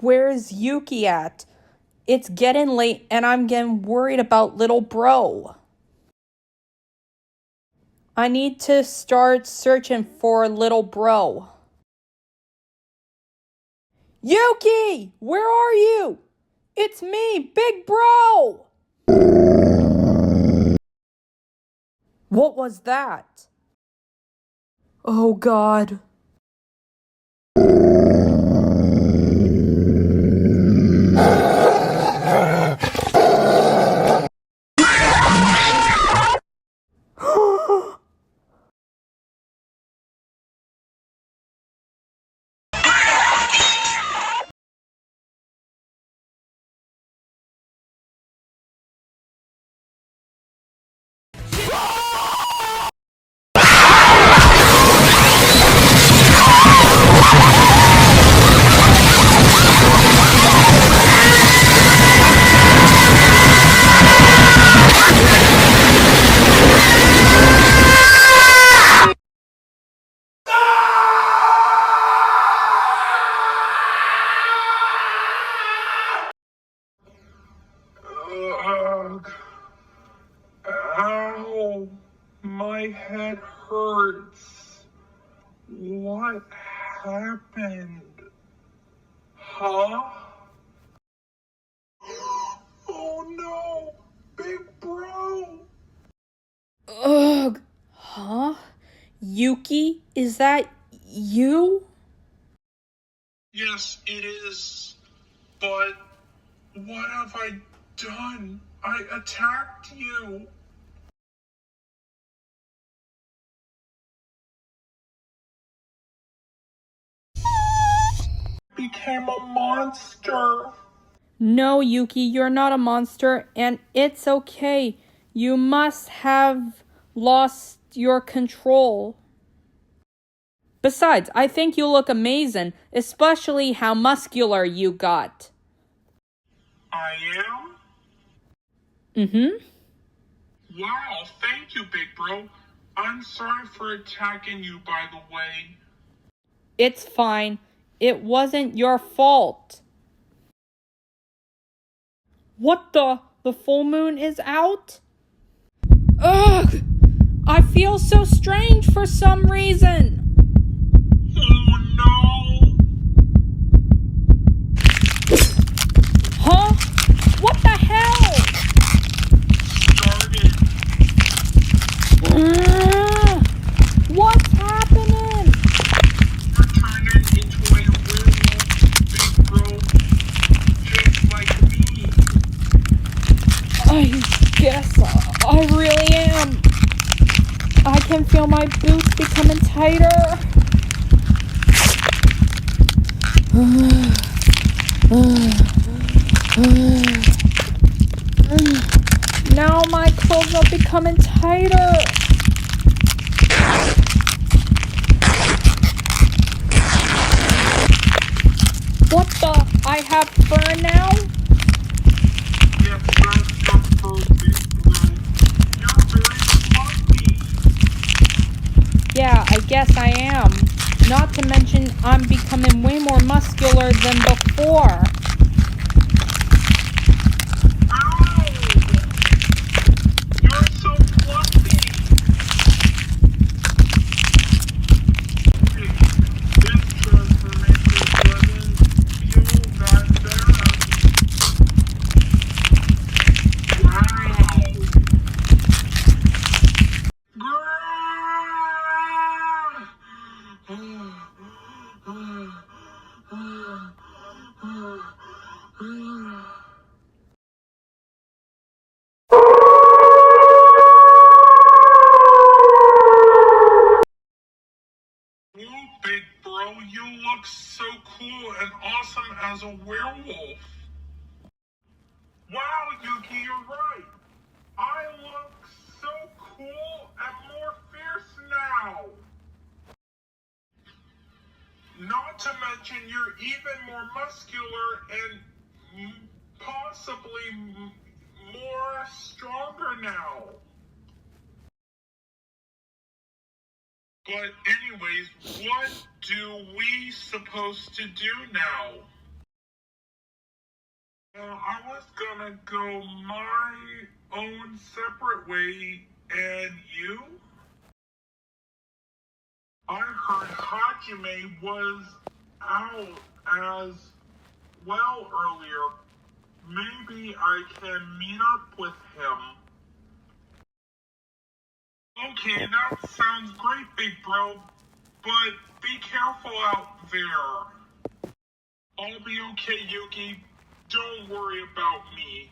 Where's Yuki at? It's getting late and I'm getting worried about little bro. I need to start searching for little bro. Yuki! Where are you? It's me, Big Bro! What was that? Oh God. Ow, my head hurts. What happened? Huh? Oh no, Big Bro! Ugh. Huh? Yuki, is that you? Yes, it is. But what have I done? I attacked you. Became a monster. No, Yuki, you're not a monster, and it's okay. You must have lost your control. Besides, I think you look amazing, especially how muscular you got. I am? Mm-hmm. Wow, thank you, Big Bro. I'm sorry for attacking you, by the way. It's fine. It wasn't your fault. What the? The full moon is out? Ugh! I feel so strange for some reason. Oh no! Huh? What the hell? Started. What's happening? You're turning into a werewolf, Big Bro. Just like me. I guess I really am. I can feel my boots becoming tighter. Now my clothes are becoming tighter. What the? I have fur now? Yes, that's your fur, Big Bro. You're very fluffy. Yeah, I guess I am. Not to mention, I'm becoming way more muscular than before. Ow! You're so fluffy. Hey, this transformation doesn't feel that bad. Wow. You, Big Bro, you look so cool and awesome as a werewolf. Wow, Yuki, you're right. I look so cool and more fierce now. Not to mention you're even more muscular and possibly more stronger now. But anyways, what do we supposed to do now? I was gonna go my own separate way, and you? I heard Hajime was out as well earlier. Maybe I can meet up with him. Okay, that sounds great, big bro. But be careful out there. I'll be okay, Yuki. Don't worry about me.